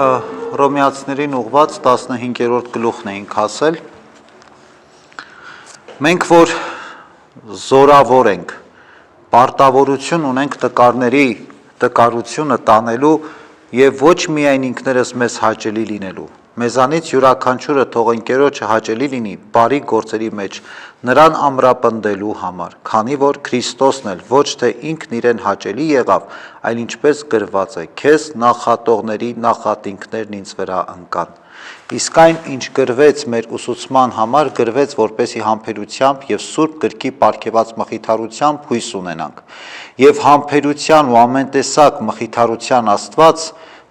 Հռոմեացիներին ուղված 15-րդ գլուխն էինք ասել։ Մենք որ զորավոր ենք, պարտավորություն ունենք տկարների տկարությունը տանելու եւ ոչ միայն ինքներս մեզ հաճելի լինելու։ Մեզանից յուրաքանչյուրը թող ընկերոջը հաճելի լինի բարի գործերի մեջ նրան ամրապնդելու համար, քանի որ Քրիստոսն էլ ոչ թե ինքն իրեն հաճելի եղավ, այլ ինչպես գրված է. քեզ նախատողների նախատինքներն ինձ վրա ընկան։ Իսկ այն, ինչ գրվեց մեր ուսուցման համար, գրվեց որպեսի համբերությամբ եւ Սուրբ գրքի պարգևած մխիթարությամբ հույս ունենանք։ Եվ համբերության ու ամենտեսակ մխիթարության Աստված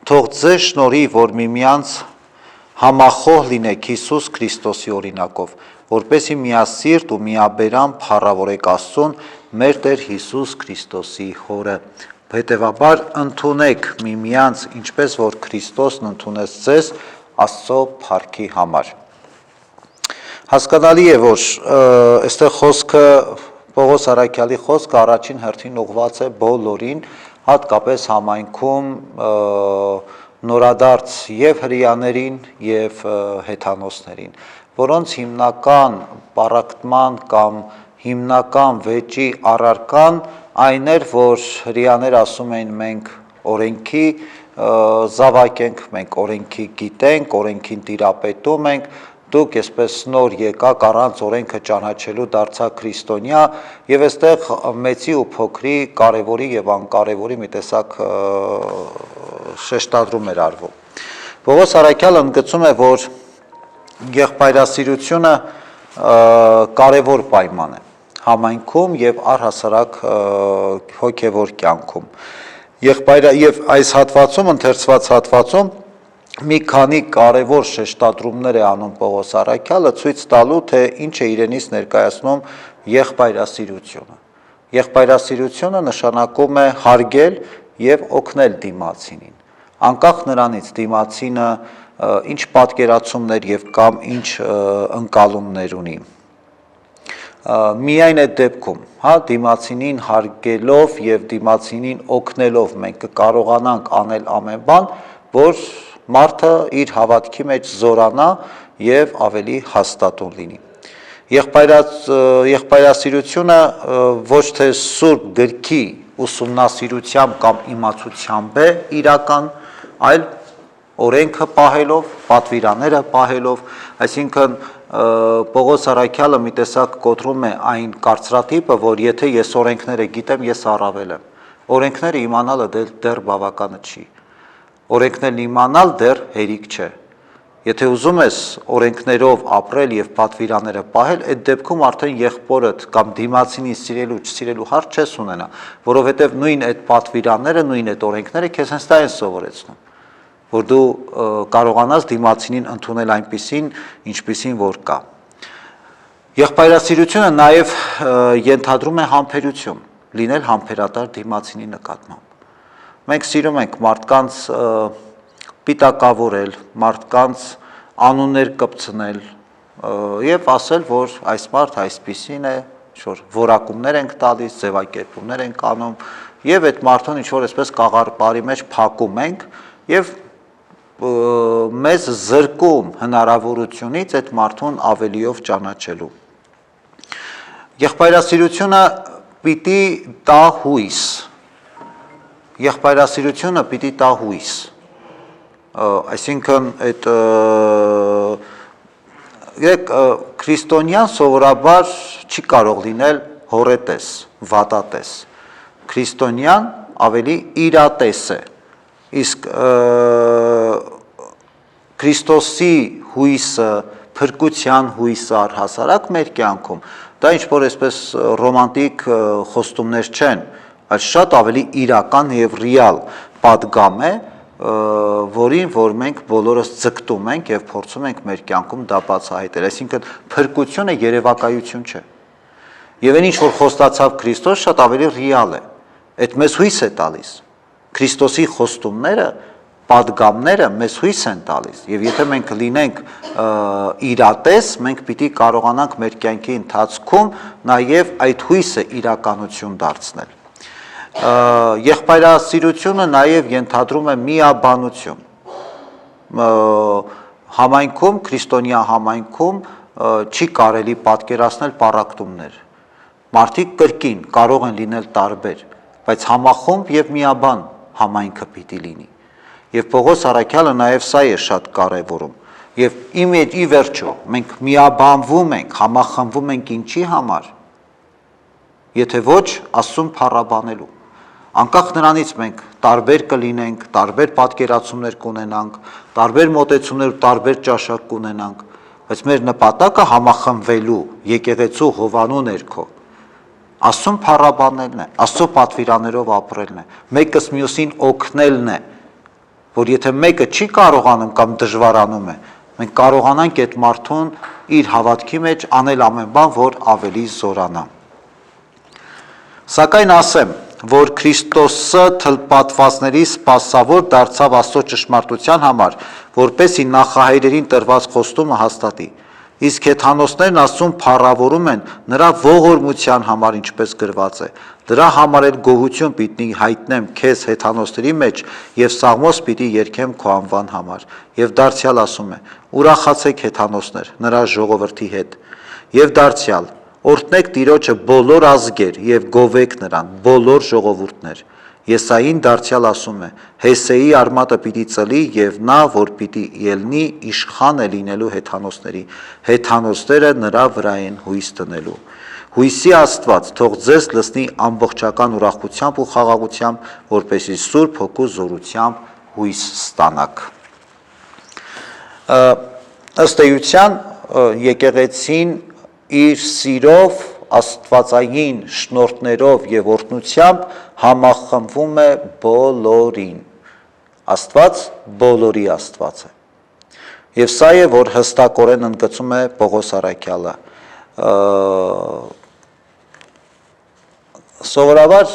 թող ձեզ շնորհի, որ միմյանց համախոհ լինեք Հիսուս Քրիստոսի օրինակով, որպեսի միասիրտ ու միաբերան փառավորեք Աստծուն, մեր Տեր Հիսուս Քրիստոսի Հորը։ Հետևաբար ընդունեք միմյանց, ինչպես որ Քրիստոսն ընդունեց ձեզ Աստծո փառքի համար։ Հասկանալի է, որ այստեղ խոսքը Պողոս Արաքյալի խոսքը առաջին հերթին ուղղված է բոլորին, հատկապես համայնքում նորադարձ եւ հրեաներին եւ հեթանոսներին, որոնց հիմնական պառակտման կամ հիմնական վեճի առարկան այն էր, որ հրեաները ասում էին մենք օրենքի զավակ ենք, մենք օրենքի գիտենք, օրենքին տիրապետում ենք, դուք այսպես նոր եկաք առանց օրենքը ճանաչելու դարձաք քրիստոնյա եւ այստեղ մեծի ու փոքրի, կարևորի եւ անկարևորի մի տեսակ շեշտադրում էր արվում։ Պողոս Արաքյալը ընդգծում է, որ եղբայրասիրությունը կարևոր պայման է համայնքում եւ առհասարակ հոգեվոր կյանքում։ Եվ այս հատվածում, ընթերցված հատվածում մի քանի կարևոր շեշտադրումներ է անում Պողոս Արաքյալը, ցույց տալու, թե ինչ է իրենից ներկայացնում եղբայրասիրությունը։ Եղբայրասիրությունը նշանակում է հարգել եւ օգնել դիմացինին, անկախ նրանից դիմացինը ինչ պատկերացումներ եւ կամ ինչ ընկալումներ ունի։ Միայն այդ դեպքում, դիմացինին հարգելով եւ դիմացինին օգնելով մենք կկարողանանք անել ամեն բան, որ մարդը իր հավատքի մեջ զորանա եւ ավելի հաստատուն լինի։ Եղբայրասիրությունը ոչ թե Սուրբ գրքի ուսումնասիրությամբ կամ իմացությամբ է իրական, այլ օրենքը պահելով, պատվիրանները պահելով, այսինքն Պողոս Արաքյալը մի տեսակ կոտրում է այն կարծրատիպը, որ եթե ես օրենքները գիտեմ, ես առավել եմ։ Օրենքները իմանալը դեռ բավականը չի։ Օրենքներն իմանալ դեռ հերիք չէ։ Եթե ուզում ես օրենքներով ապրել եւ պատվիրանները պահել, այդ դեպքում արդեն եղբորդ կամ դիմացինին սիրելու, չսիրելու հարց չես ունենա, որովհետեւ նույն այդ պատվիրանները, նույն այդ օրենքները քեզ հենց դա են սովորեցնում, որ դու կարողանաս դիմացինին ընդունել այնպիսին, ինչպիսին որ կա։ Եղբայրասիրությունը նաեւ ենթադրում է համբերություն, լինել համբերատար դիմացինի նկատմամբ։ Մենք սիրում ենք մարդկանց պիտակավորել, մարդկանց անուններ կպցնել եւ ասել, որ այս մարդ այսպիսին է, ինչ-որ որակումներ ենք տալիս, ձևակերպումներ ենք անում եւ այդ մարդուն ինչ-որ այսպես կաղարպարի մեջ փակում ենք եւ մեզ զրկում հնարավորությունից այդ մարդուն ավելիով ճանաչելու։ Եղբայրասիրությունը պիտի տա հույս։ Եղբայրասիրությունը պիտի տա հույս, այսինքն այդ քրիստոնյան սովորաբար չի կարող լինել հոռետես, վատատես, քրիստոնյան ավելի իրատես է, իսկ Քրիստոսի հույսը, փրկության հույսը առհասարակ մեր կյանքում, դա ինչ-որ այսպես ռոմանտիկ խոստումներ չեն, այլ շատ ավելի իրական եւ ռեալ պատգամ է, որին որ մենք բոլորս ձգտում ենք եւ փորձում ենք մեր կյանքում դա բացահայտել, այսինքն փրկությունը երևակայություն չէ։ Եվ այն ինչ որ խոստացավ Քրիստոս շատ ավելի ռեալ է։ Այդ մեզ հույս է տալիս։ Քրիստոսի խոստումները, պատգամները մեզ հույս են տալիս եւ եթե մենք լինենք իրատես, մենք պիտի կարողանանք մեր կյանքի ընթացքում նաեւ այդ հույսը իրականություն դարձնել։ Եղբայրասիրությունը նաև ենթադրում է միաբանություն։ համայնքում, քրիստոնյա համայնքում չի կարելի պատկերացնել պառակտումներ։ Մարդիկ կրկին կարող են լինել տարբեր, բայց համախումբ եւ միաբան համայնքը պիտի լինի։ Եվ Պողոս Առաքյալը նաև սա է շատ կարևորում։ Եվ ի վերջո մենք միաբանվում ենք, համախմբվում ենք ինչի համար, եթե ոչ Աստծուն փառաբանելու։ Անկախ նրանից մենք տարբեր կլինենք, տարբեր պատկերացումներ կունենանք, տարբեր մոտեցումներ ու տարբեր ճաշակ կունենանք, բայց մեր նպատակը համախմբվելու եկեղեցու հովանու ներքո Աստծուն փառաբանելն է, Աստծո պատվիրաններով ապրելն է, մեկս մյուսին օգնելն է, որ եթե մեկը չի կարողանում կամ դժվարանում է, մենք կարողանանք այդ մարդուն իր հավատքի մեջ անել ամեն բան, որ ավելի զորանա։ Սակայն ասեմ, որ Քրիստոսը թլպատվածների սպասավոր դարձավ Աստծո ճշմարտության համար, որպեսզի նախահայրերին տրված խոստումը հաստատի։ Իսկ հեթանոսներն Աստծուն փառավորում են նրա ողորմության համար, ինչպես գրված է. դրա համար էլ գոհություն պիտի հայտնեմ քեզ հեթանոսների մեջ եւ սաղմոս պիտի երգեմ քո անվան համար։ Եվ դարձյալ ասում է. ուրախացեք հեթանոսներ նրա ժողովրդի հետ։ Եվ դարձյալ օրհնեք Տիրոջը բոլոր ազգեր եւ գովեք նրան բոլոր ժողովուրդներ։ Եսային դարձյալ ասում է. Հեսեի արմատը պիտի ծլի եւ նա, որ պիտի ելնի, իշխան է լինելու հեթանոսների, հեթանոսները նրա վրա են հույս դնելու։ Հույսի Աստված թող ձեզ լցնի ամբողջական ուրախությամբ ու խաղաղությամբ, որպեսզի Սուրբ Հոգու զորությամբ հույս ստանաք։ Ըստ էության եկեղեցին իր սիրով աստվածային շնորհներով եւ օրհնությամբ համախմբվում է բոլորին։ Աստված բոլորի Աստված է։ Եվ սա է, որ հստակորեն ընդգծում է Պողոս Առաքյալը։ Սովորաբար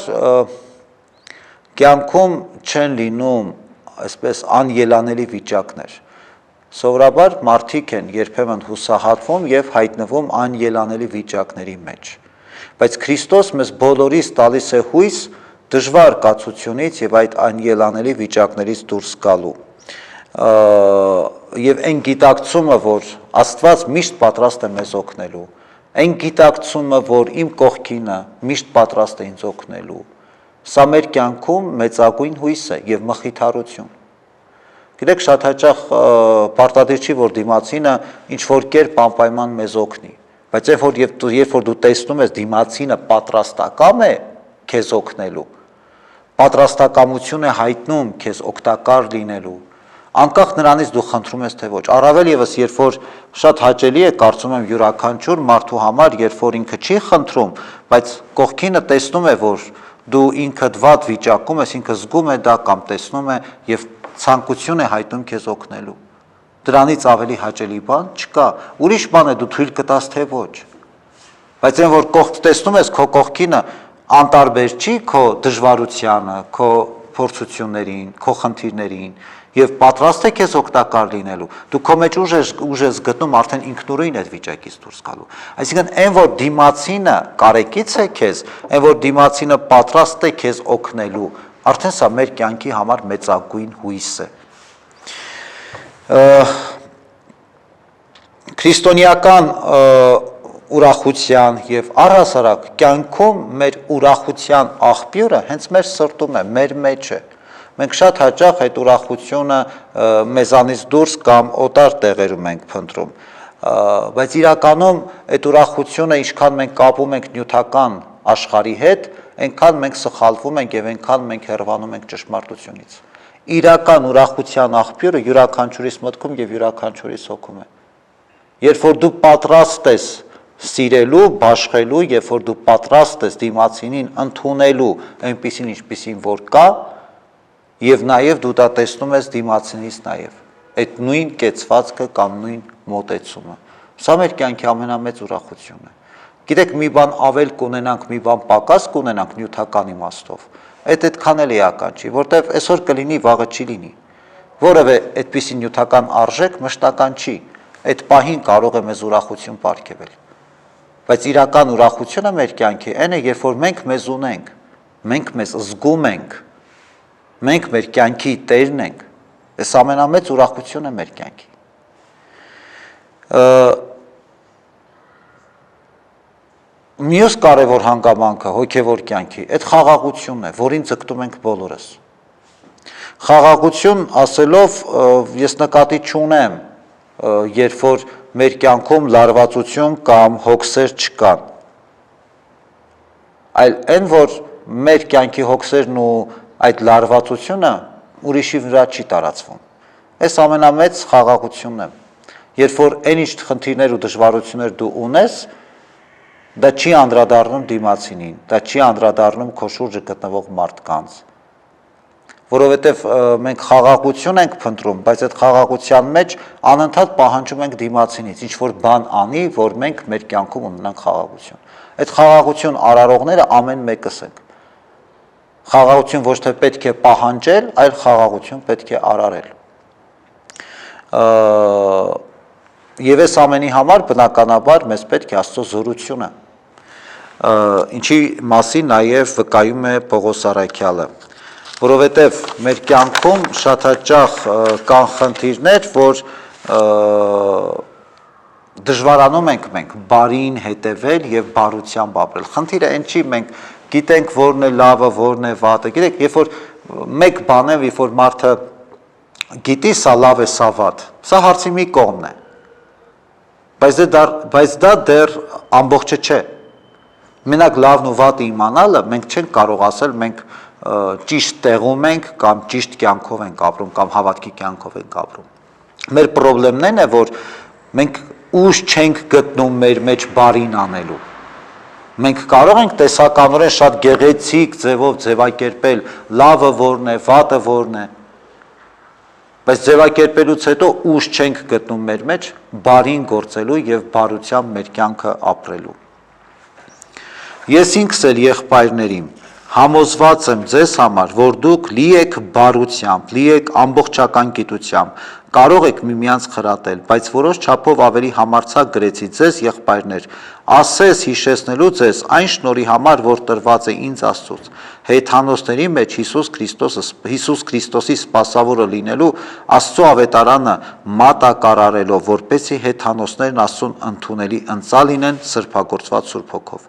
կյանքում չեն լինում այսպես անելանելի վիճակներ։ Սովորաբար մարդիկ են երբեմն հուսահատվում եւ հայտնվում անելանելի վիճակների մեջ։ Բայց Քրիստոս մեզ բոլորիս տալիս է հույս դժվար կացությունից եւ այդ անելանելի վիճակներից դուրս գալու։ Եվ այն գիտակցումը, որ Աստված միշտ պատրաստ է մեզ օգնելու, այն գիտակցումը, որ իմ կողքինը միշտ պատրաստ է ինձ օգնելու, սա մեր կյանքում մեծագույն հույս է եւ մխիթարություն։ Գիտեք, շատ հաճախ պարտադիր չի, որ դիմացինը ինչ-որ կերպ անպայման մեզ օգնի, բայց երբ որ դու տեսնում ես դիմացինը պատրաստակամ է քեզ օգնելու, պատրաստակամություն է հայտնում քեզ օգտակար լինելու, անկախ նրանից դու խնդրում ես թե ոչ, առավել եւս երբ որ շատ հաճելի է կարծում եմ յուրաքանչյուր մարդու համար, երբ որ ինքը չի խնդրում, բայց կողքինը տեսնում է, որ դու ինքդ վատ վիճակում ես, ինքը զգում է դա կամ տեսնում է եւ ցանկություն է հայտնում քեզ օգնելու։ Դրանից ավելի հաճելի բան չկա։ Ուրիշ բան է դու թույլ կտաս թե ոչ։ Բայց այն որ կողք տեսնում ես քո կողքինը անտարբեր չի քո դժվարությանը, քո փորձություններին, քո խնդիրներին եւ պատրաստ է քեզ օգտակար լինելու։ Դու քո մեջ ուժ ես գտնում արդեն ինքնուրույն այդ վիճակից դուրս գալու։ Այսինքն այն որ դիմացինը կարեկից է քեզ, այն որ դիմացինը պատրաստ է քեզ օգնելու, արդեն սա մեր կյանքի համար մեծագույն հույս է։ Քրիստոնեական ուրախության եւ առհասարակ կյանքում մեր ուրախության աղբյուրը հենց մեր սրտում է, մեր մեջ է։ Մենք շատ հաճախ այդ ուրախությունը մեզանից դուրս կամ օտար տեղերում ենք փնտրում, բայց իրականում այդ ուրախությունը ինչքան մենք կապում ենք նյութական աշխարհի հետ, այնքան մենք սխալվում ենք եւ այնքան մենք հեռանում ենք ճշմարտությունից։ Իրական ուրախության աղբյուրը յուրաքանչյուրիս մտքում եւ յուրաքանչյուրիս հոգում է։ Երբ որ դու պատրաստ ես սիրելու, բաշխելու, երբ որ դու պատրաստ ես դիմացինին ընդունելու այնպիսին, ինչպիսին որ կա, եւ նաեւ դու դա տեսնում ես դիմացինից նաեւ այդ նույն կեցվածքը կամ նույն մոտեցումը։ Սա մեր կյանքի ամենամեծ ուրախությունն է։ Գիտեք, մի բան ավել կունենանք, մի բան պակաս կունենանք նյութական իմաստով։ Այդ այդքան էլ էական չի, որտեվ այսօր կլինի, վաղը չի լինի։ Որևէ այդպիսի նյութական արժեք մշտական չի։ Այդ պահին կարող է մեզ ուրախություն պարգևել։ Բայց իրական ուրախությունը մեր կյանքի այն է, երբ որ մենք մեզ ունենք, մենք մեզ զգում ենք, մենք մեր կյանքի տերն ենք, Այս ամենամեծ ուրախությունն է մեր կյանքի։ Մյուս կարևոր հանգամանքը հոգևոր կյանքի այդ խաղաղությունն է, որին ձգտում ենք բոլորս։ Խաղաղություն ասելով ես նկատի չունեմ, երբ որ մեր կյանքում լարվածություն կամ հոգսեր չկան, այլ այն որ մեր կյանքի հոգսերն ու այդ լարվածությունը ուրիշի վրա չի տարածվում։ Այս ամենամեծ խաղաղությունն է, երբ որ այն ինչ խնդիրներ ու դժվարություններ դու ունես, դա չի անդրադառնում դիմացինին, դա չի անդրադառնում քո շուրջը գտնվող մարդկանց, որովհետև մենք խաղաղություն ենք փնտրում, բայց այդ խաղաղության մեջ անընդհատ պահանջում ենք դիմացինից ինչ-որ բան անի, որ մենք մեր կյանքում ունենանք խաղաղություն։ Այդ խաղաղություն արարողները ամեն մեկս ենք։ Խաղաղություն ոչ թե պետք է պահանջել, այլ խաղաղություն պետք է արարել։ Եվ այս ամենի համար բնականաբար մեզ պետք է Աստծո զորությունը, ինչի մասին նաև վկայում է Պողոս առաքյալը, որովհետև մեր կյանքում շատ հաճախ կան խնդիրներ, որ դժվարանում ենք մենք բարին հետևել և բարությամբ ապրել։ Խնդիրը այն չի, մենք գիտենք որն է լավը, որն է վատը, գիտեք, երբ որ մեկ բան է, երբ որ մարդը գիտի սա լավ է, սա վատ, սա հարցի մի կողմն է, բայց դա դեռ ամբողջը չէ։ Մենակ լավն ու վատը իմանալը մենք չենք կարող ասել մենք ճիշտ տեղում ենք կամ ճիշտ կյանքով ենք ապրում կամ հավատքի կյանքով ենք ապրում։ Մեր պրոբլեմն է, որ մենք ուժ չենք գտնում մեր մեջ բարին անելու։ Մենք կարող ենք տեսականորեն շատ գեղեցիկ ձևով ձևակերպել լավը որն է, վատը որն է, բայց ձևակերպելուց հետո ուժ չենք գտնում մեր մեջ բարին գործելու և բարությամբ մեր կյանքը ապրելու։ Ես ինքս էլ եղբայրներին համոզված եմ ձեզ համար, որ դուք լի եք բարությամբ, լի եք ամբողջական գիտությամբ, կարող եք միմյանց խրատել, բայց որոշ չափով ավելի համարձակ գրեցի ձեզ եղբայրներ, ասես հիշեցնելու ձեզ այն շնորհի համար, որ տրված է ինձ Աստծուց, հեթանոսների մեջ Հիսուս Քրիստոսի սպասավորը լինելու Աստծո ավետարանը մատակարարելով, որպեսզի հեթանոսներն Աստծուն ընդունելի ընծա լինեն սրբագործված Սուրբ Հոգով։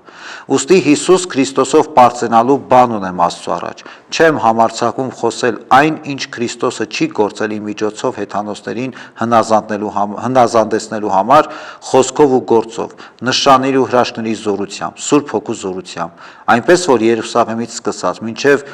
Ուստի Հիսուս Քրիստոսով պարծենալու բան ունեմ Աստծո առաջ, չեմ համարձակում խոսել այն, ինչ Քրիստոսը չի գործել իմ միջոցով հեթանոսներին հնազանդեցնելու համար խոսքով ու գործով, նշանների ու հրաշքների զորությամբ, Սուրբ Հոգու զորությամբ, այնպես որ Երուսաղեմից սկսած մինչև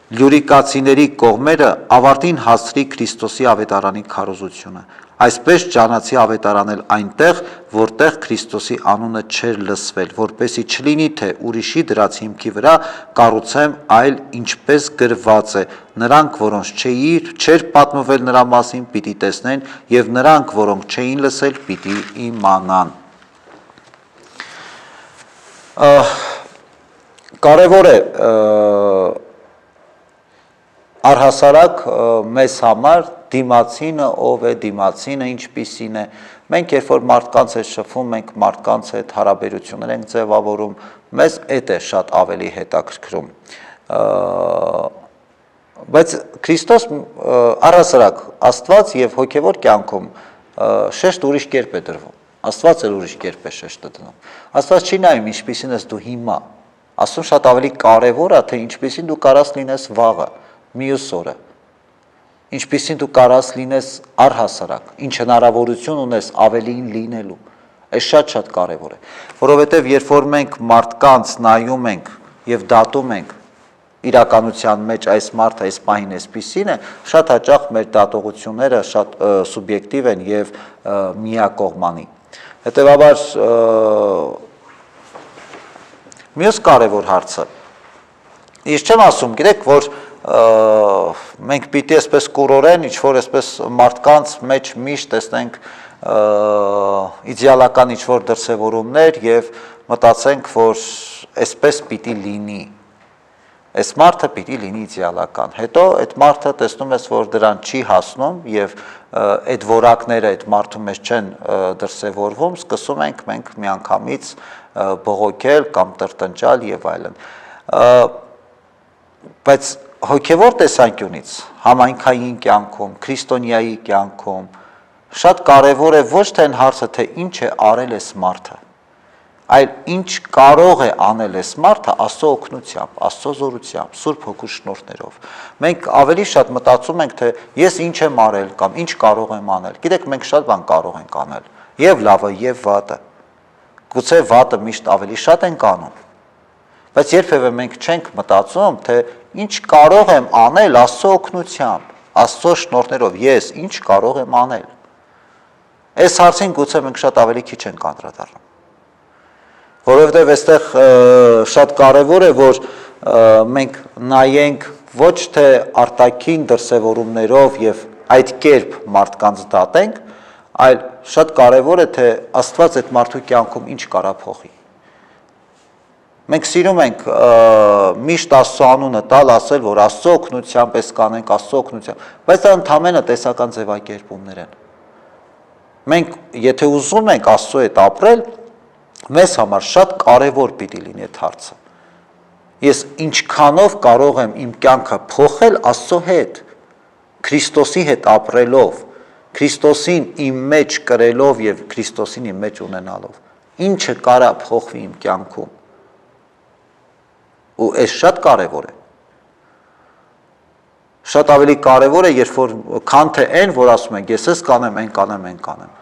լյուրիկացիների կողմերը ավարտին հասցրի Քրիստոսի ավետարանի քարոզությունը, այսպես ջանացի ավետարանել այնտեղ, որտեղ Քրիստոսի անունը չէր լսվել, որպեսզի չլինի, թե ուրիշի դրած հիմքի վրա կառուցեմ, այլ ինչպես գրված է, նրանք, որոնց չէր պատմվել նրա մասին, պիտի տեսնեն, և նրանք, որոնք չէին լսել, պիտի իմանան։ Կարևոր է առհասարակ մեզ համար դիմացինը ով է, դիմացինը ինչպիսին է, մենք երբ որ մարդկանց հետ շփվում, մենք մարդկանց հետ հարաբերություններ ենք ձևավորում, մեզ էդ է շատ ավելի հետաքրքրում։ Բայց Քրիստոս առհասարակ Աստված և հոգևոր կյանքում շեշտ ուրիշ կերպ է դրվում, Աստված էլ ուրիշ կերպ է շեշտը դնում։ Աստված չի նայում ինչպիսին ես դու հիմա, ասում շատ ավելի կարևոր է, թե ինչպիսին դու կարաս լինես վաղը, մյուս օրը, ինչպիսին դու կարաս լինես առհասարակ, ինչ հնարավորություն ունես ավելին լինելու, այս շատ կարևոր է, որովհետև երբ որ մենք մարդկանց նայում ենք և դատում ենք իրականության մեջ այս մարդը այս պահին այսպիսին է, շատ հաճախ մեր դատողությունները շատ սուբյեկտիվ են և միակողմանի։ Հետևաբար մյուս կարևոր հարցը, ես չեմ ասում, գիտեք, որ մենք պիտի այսպես կուրորեն, ինչ-որ այսպես մարդկանց մեջ միշտ տեսնենք իդեալական ինչ-որ դրսևորումներ և մտածենք, որ այսպես պիտի լինի, այս մարդը պիտի լինի իդեալական, հետո այդ մարդը տեսնում ես, որ դրան չի հասնում և այդ որակները այդ մարդու մեջ չեն դրսևորվում, սկսում ենք մենք միանգամից բողոքել կամ տրտնջալ և այլն։ Բայց հոգևոր տեսանկյունից, համայնքային կյանքում, քրիստոնյայի կյանքում շատ կարևոր է ոչ թե այն հարցը, թե ինչ է արել այս մարդը, այլ ինչ կարող է անել այս մարդը Աստծո օգնությամբ, Աստծո զորությամբ, Սուրբ Հոգու շնորհներով։ Մենք ավելի շատ մտածում ենք, թե ես ինչ եմ արել կամ ինչ կարող եմ անել։ Գիտեք, մենք շատ բան կարող ենք անել, եւ լավը, եւ վատը։ Գուցե վատը միշտ ավելի շատ ենք անում, բայց երբևէ մենք չենք մտածում, թե ինչ կարող եմ անել Աստծո օգնությամբ, Աստծո շնորհներով, ես ինչ կարող եմ անել։ Այս հարցին գուցե մենք շատ ավելի քիչ ենք անդրադառնում, որովհետև այստեղ շատ կարևոր է, որ մենք նայենք ոչ թե արտաքին դրսևորումներով եւ այդ կերպ մարդկանց դատենք, այլ շատ կարևոր է, թե Աստված այդ մարդու կյանքում ինչ կարա փոխի։ Մենք սիրում ենք միշտ Աստծո անունը տալ, ասել, որ Աստծո օգնությամբ էս կանենք, Աստծո օգնությամբ, բայց դա ընդհանրապես տեսական ձևակերպումներ են։ Մենք եթե ուզում ենք Աստծո հետ ապրել, մեզ համար շատ կարևոր պիտի լինի այդ հարցը։ Ես ինչքանով կարող եմ իմ կյանքը փոխել Աստծո հետ, Քրիստոսի հետ ապրելով, Քրիստոսին իմ մեջ կրելով եւ Քրիստոսին իմ մեջ ունենալով։ Ինչը կարա փոխվի իմ կյանքում։ Ու այս շատ կարևոր է։ Շատ ավելի կարևոր է, երբ որ քան թե այն, որ ասում ենք, ես էս կանեմ, այն կանեմ, այն կանեմ։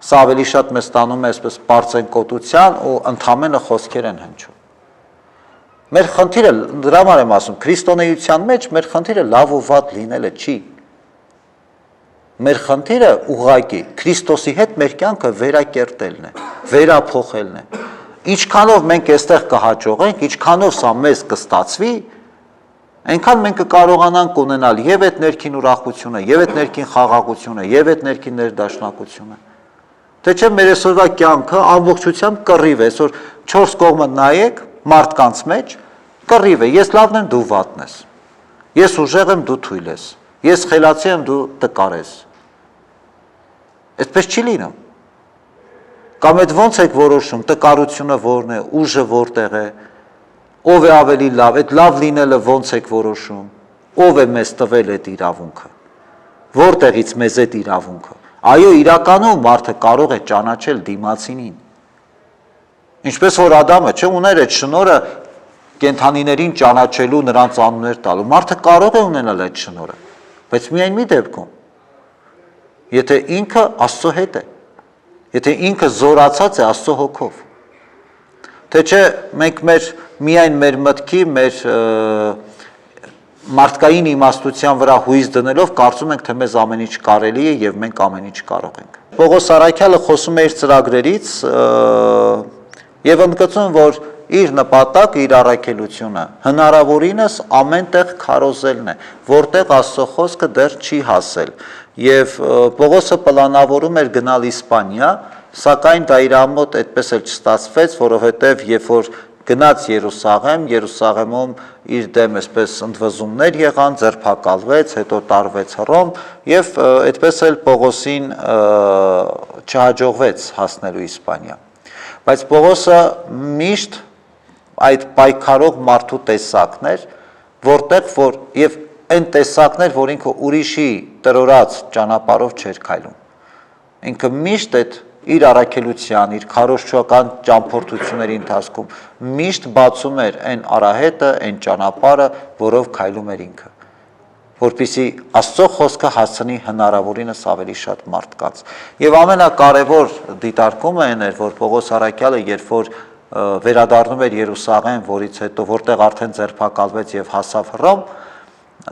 Սա ավելի շատ մեզ տանում է այսպես բարձրանկոտության ու ընդհանրապես խոսքեր են հնչում։ Մեր խնդիրը, դրա համար եմ ասում, քրիստոնեության մեջ մեր խնդիրը լավ ու վատ լինելը չի։ Մեր խնդիրը ուղղակի Քրիստոսի հետ մեր կյանքը վերակերտելն է, վերափոխելն է։ Ինչքանով մենք այստեղ կհաջողենք, ինչքանով սա մեզ կստացվի, այնքան մենք կկարողանանք ունենալ եւ այդ ներքին ուրախությունը, եւ այդ ներքին խաղաղությունը, եւ այդ ներքին ներդաշնակությունը։ Թե չէ մեր այսօրվա կյանքը ամբողջությամբ կռիվ է, այսօր 4 կողմը նայեք մարդկանց մեջ, կռիվ է, ես լավն եմ, դու վատն ես։ Ես ուժեղ եմ, դու թույլ ես։ Ես խելացի եմ, դու տկար ես։ Այդպես չի լինում։ Կամ այդ ո՞նց եք որոշում, տկարությունը որն է, ուժը որտեղ է, ով է ավելի լավ, այդ լավ լինելը ո՞նց եք որոշում, ով է մեզ տվել այդ իրավունքը, որտեղից մեզ այդ իրավունքը։ Այո, իրականում մարդը կարող է ճանաչել դիմացինին։ Ինչպես որ Ադամը ուներ այդ շնորհը կենդանիներին ճանաչելու, նրանց անուններ տալու, մարդը կարող է ունենալ այդ շնորհը, բայց միայն մի դեպքում, եթե ինքը Աստծո հետ է, եթե ինքը զորացած է Աստծո հոգով։ Թե չէ մենք միայն մեր մտքի, մեր մարդկային իմաստության վրա հույս դնելով կարծում ենք, թե մեզ ամեն ինչ կարելի է եւ մենք ամեն ինչ կարող ենք։ Պողոս Արաքյալը խոսում է իր ծրագրերից եւ ընդգծում, որ իր նպատակը, իր առաքելությունը հնարավորինս ամենտեղ քարոզելն է, որտեղ Աստծո խոսքը դեռ չի հասել։ Եվ Պողոսը պլանավորում էր գնալ Իսպանիա, սակայն դա իր մոտ այդպես էլ չստացվեց, որովհետև երբ որ գնաց Երուսաղեմ, Երուսաղեմում իր դեմ այսպես ընդվզումներ եղան, ձերբակալվեց, հետո տարվեց Հռոմ եւ այդպես էլ Պողոսին չհաջողվեց հասնելու Իսպանիա։ Բայց Պողոսը միշտ այդ պայքարող մարդու տեսակն էր, որտեղ որ եւ այն տեսակն էր, որ ինքը ուրիշի տրորած ճանապարհով չէր քայլում։ Ինքը միշտ այդ իր առաքելության, իր քարոզչական ճամփորդությունների ընթացքում միշտ բացում էր այն արահետը, այն ճանապարհը, որով քայլում էր ինքը, որպեսզի Աստծո խոսքը հասցնի հնարավորինս ավելի շատ մարդկանց։ Եվ ամենակարևոր դիտարկումը այն էր, որ Պողոս Արաքյալը, երբ որ վերադառնում էր Երուսաղեմ, որից հետո որտեղ արդեն ձերբակալվեց եւ հասավ Հռոմ,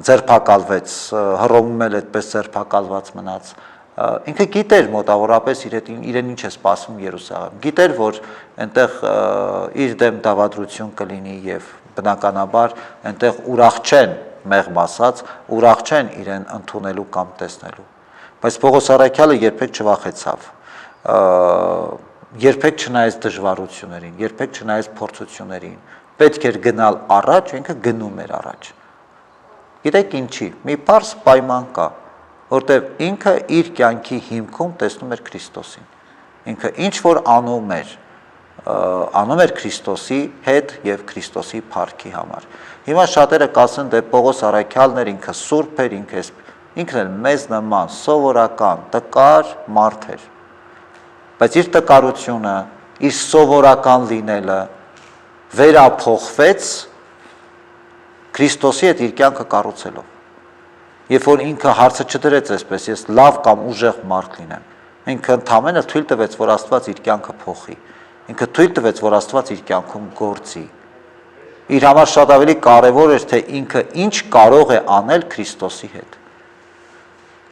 ձերբակալվեց, Հռոմում էլ այդպես ձերբակալված մնաց։ Ինքը գիտեր մոտավորապես իրեն ինչ է սպասում Երուսաղեմ։ Գիտեր, որ այնտեղ իր դեմ դավադրություն կլինի եւ բնականաբար այնտեղ ուրախ չեն, մեղմ ասած, ուրախ չեն իրեն ընդունելու կամ տեսնելու։ Բայց Պողոս Արաքյալը երբեք չվախեցավ։ Երբեք չնայեց դժվարություններին, երբեք չնայեց փորձություններին։ Պետք էր գնալ առաջ, ինքը գնում էր առաջ։ Գիտեք ինչի, մի պարզ պայման կա, որտեղ ինքը իր կյանքի հիմքում տեսնում էր Քրիստոսին։ Ինքը ինչ որ անում էր, անում էր Քրիստոսի հետ եւ Քրիստոսի փառքի համար։ Հիմա շատերը կասեն, դե Պողոս Առաքյալն էր, ինքը սուրբ էր, ինքն էլ մեզ նման սովորական տկար մարդ էր։ Բայց իր տկարությունը, իր սովորական լինելը վերափոխվեց Քրիստոսի հետ իր կյանքը կառուցելով։ Երբ որ ինքը հարցը չդրեց այսպես, ես լավ կամ ուժեղ մարդ լինեմ, ինքը ընդամենը թույլ տվեց, որ Աստված իր կյանքը փոխի։ Ինքը թույլ տվեց, որ Աստված իր կյանքում գործի։ Իր համար շատ ավելի կարևոր էր, թե ինքը ինչ կարող է անել Քրիստոսի հետ։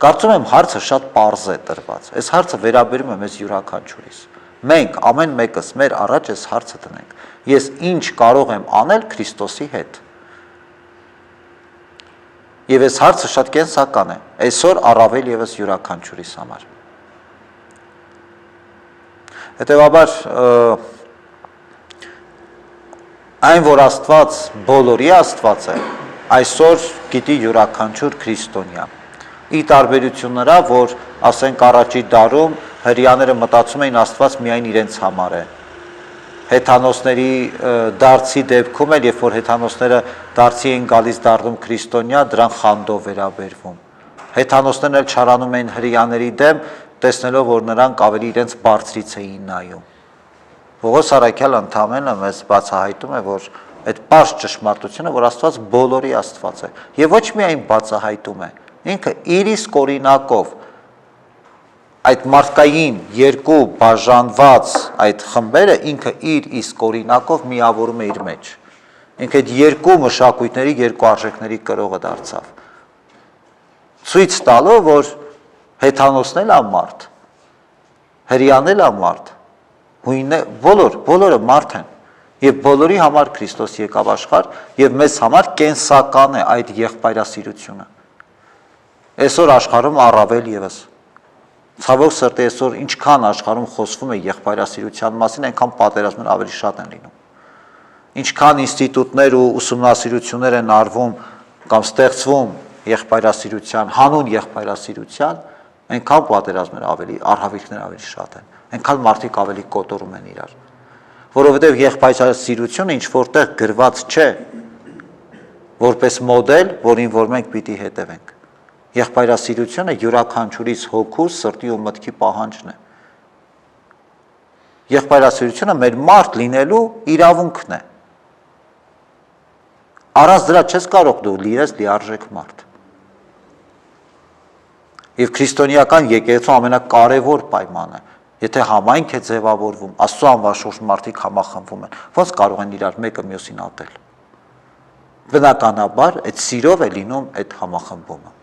Կարծում եմ հարցը շատ պարզ է տրված։ Այս հարցը վերաբերում է մեզ յուրաքանչյուրիս։ Մենք ամեն մեկս մեր առաջ այս հարցը տնենք։ Ես ինչ կարող եմ անել Քրիստոսի հետ։ Եվ այս հարցը շատ կենսական է, այսօր առավել ևս յուրաքանչյուրիս համար։ Հետևաբար այն, որ Աստված բոլորի Աստված է, այսօր գիտի յուրաքանչյուր քրիստոնյա։ Ի տարբերություն նրա, որ ասենք առաջի դարում հրեաները մտածում էին Աստված միայն իրենց համար է։ Հեթանոսների դարձի դեպքում էլ, երբ որ հեթանոսները դարձի էին գալիս դառնում քրիստոնյա, դրան խանդով վերաբերվում։ Հեթանոսներն էլ չարանում էին հրեաների դեմ, տեսնելով, որ նրանք ավելի իրենց բարձրից էին նայում։ Պողոս Առաքյալը ընդամենը մեզ բացահայտում է, որ այդ պարզ ճշմարտությունը, որ Աստված բոլորի Աստված է, եւ ոչ միայն բացահայտում է, ինքը իր իսկ օրինակով այդ մարդկային երկու բաժանված այդ խմբերը ինքը իր իսկ օրինակով միավորում է իր մեջ։ Ինքը այդ երկու մշակույթների, երկու արժեքների կրողը դարձավ։ Ցույց տալով, որ հեթանոսն էլ ամարդ, հրեան էլ ամարդ, հույնը բոլորը մարդ են։ Եվ բոլորի համար Քրիստոս եկավ աշխարհ, եւ մեզ համար կենսական է այդ եղբայրասիրությունը։ Այսօր աշխարհում առավել ևս Ցավոք սրտի այսօր ինչքան աշխարհում խոսվում է եղբայրասիրության մասին, այնքան պատերազմներ ավելի շատ են լինում։ Ինչքան ինստիտուտներ ու ուսումնասիրություններ են արվում կամ ստեղծվում եղբայրասիրության, հանուն եղբայրասիրության, այնքան պատերազմներ ավելի, արհավիրքներ ավելի շատ են։ Այնքան մարդիկ ավելի կոտորում են իրար։ Որովհետև եղբայրասիրությունը ինչ որտեղ գրված չէ, որպես մոդել, որին որ մենք պիտի հետևենք։ Եղբայրասիրությունը յուրաքանչյուրիս հոգու, սրտի ու մտքի պահանջն է։ Եղբայրասիրությունը մեր մարդ լինելու իրավունքն է։ Առանց դրա չես կարող դու լինես լիարժեք մարդ։ Եվ քրիստոնեական եկեղեցու ամենակարևոր պայմանը, եթե համայնք է ձևավորվում, Աստծո անվաշորժ մարդիկ համախմբվում են, ոնց կարող են իրար մեկը մյուսին ատել։ Բնականաբար այդ սիրով է լինում այդ համախմբումը։